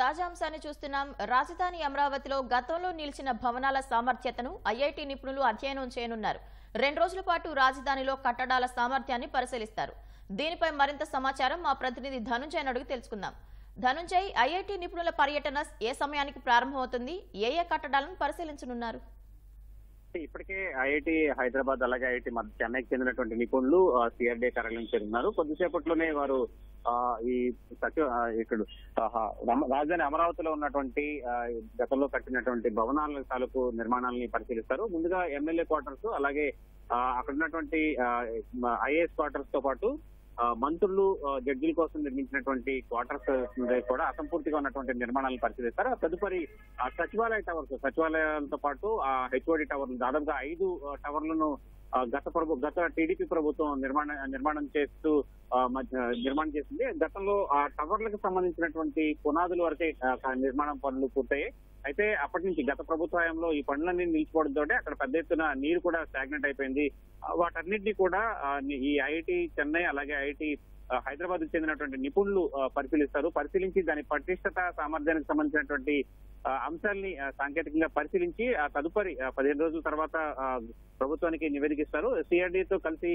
తాజా అంశాన్ని చూస్తున్నాం. రాజధాని అమరావతిలో గతంలో నిలిచిన భవనాల సామర్థ్యతను ఐఐటి నిపుణులు అధ్యయనం చేయనున్నారు. 2 రోజుల పాటు రాజధానిలో కట్టడాల సామర్థ్యాన్ని పరిశీలిస్తారు. దీనిపై మరింత సమాచారం మా ప్రతినిధి ధనుంజయ్ అడిగి తెలుసుకుందాం. ధనుంజయ్, ఐఐటి నిపుణుల పర్యటన ఏ సమయానికి ప్రారంభమవుతుంది? ఏ కట్టడాలను పరిశీలించనున్నారు? ఇప్పటికే ఐఐటి హైదరాబాద్ అలాగే ఐఐటి చెన్నైకి చెందినటువంటి నిపుణులు సిఆర్డీఏ కార్యాలయం చేరున్నారు. కొద్దిసేపట్లోనే వారు ఈ ఇక్కడ రాజధాని అమరావతిలో ఉన్నటువంటి గతంలో కట్టినటువంటి భవనాల తాలూకు నిర్మాణాలని పరిశీలిస్తారు. ముందుగా ఎమ్మెల్యే క్వార్టర్స్ అలాగే అక్కడ ఉన్నటువంటి ఐఏఎస్ క్వార్టర్స్ తో పాటు మంత్రులు జడ్జిల కోసం నిర్మించినటువంటి క్వార్టర్స్ కూడా అసంపూర్తిగా ఉన్నటువంటి నిర్మాణాలను పరిశీలిస్తారు. తదుపరి సచివాలయాలతో పాటు హెచ్ఓడి టవర్లు దాదాపుగా 5 టవర్లను గత టీడీపీ ప్రభుత్వం నిర్మాణం చేసింది. గతంలో ఆ టవర్లకు సంబంధించినటువంటి పునాదుల వరకే నిర్మాణం పనులు పూర్తయ్యాయి. అయితే అప్పటి నుంచి గత ప్రభుత్వ హయాంలో ఈ పనులన్నీ నిలిచిపోవడంతో అక్కడ పెద్ద ఎత్తున నీరు కూడా స్టాగ్నెంట్ అయిపోయింది. వాటన్నిటినీ కూడా ఈ ఐఐటి చెన్నై అలాగే ఐఐటి హైదరాబాద్ కు చెందినటువంటి నిపుణులు పరిశీలించి దాని పటిష్టత సామర్థ్యానికి సంబంధించినటువంటి అంశాలని సాంకేతికంగా పరిశీలించి తదుపరి 15 రోజుల తర్వాత ప్రభుత్వానికి నివేదికిస్తారు. సిఆర్డీతో కలిసి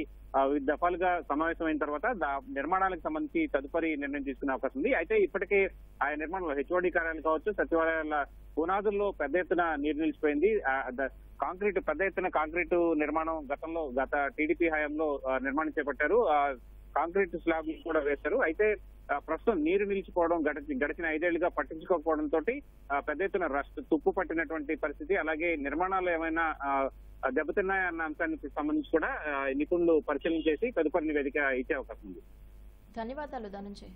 వివిధ దఫాలుగా సమావేశమైన తర్వాత నిర్మాణాలకు సంబంధించి తదుపరి నిర్ణయం తీసుకునే అవకాశం ఉంది. అయితే ఇప్పటికే ఆ నిర్మాణంలో హెచ్ఓడి కార్యాలయాలు కావచ్చు, సచివాలయాల పునాదుల్లో పెద్ద ఎత్తున నీరు నిలిచిపోయింది. పెద్ద ఎత్తున కాంక్రీటు నిర్మాణం గత టీడీపీ హయాంలో నిర్మాణం చేపట్టారు. కాంక్రీట్ స్లాబ్ కూడా వేశారు. అయితే ప్రస్తుతం నీరు నిలిచిపోవడం గడిచిన 5 ఏళ్లుగా పట్టించుకోకపోవడంతో పెద్ద ఎత్తున తుప్పు పట్టినటువంటి పరిస్థితి, అలాగే నిర్మాణాలు ఏమైనా దెబ్బతిన్నాయన్న అంశానికి సంబంధించి కూడా నిపుణులు పరిశీలన చేసి తదుపరి నివేదిక ఇచ్చే అవకాశం ఉంది. ధన్యవాదాలు ధనుంజయ్.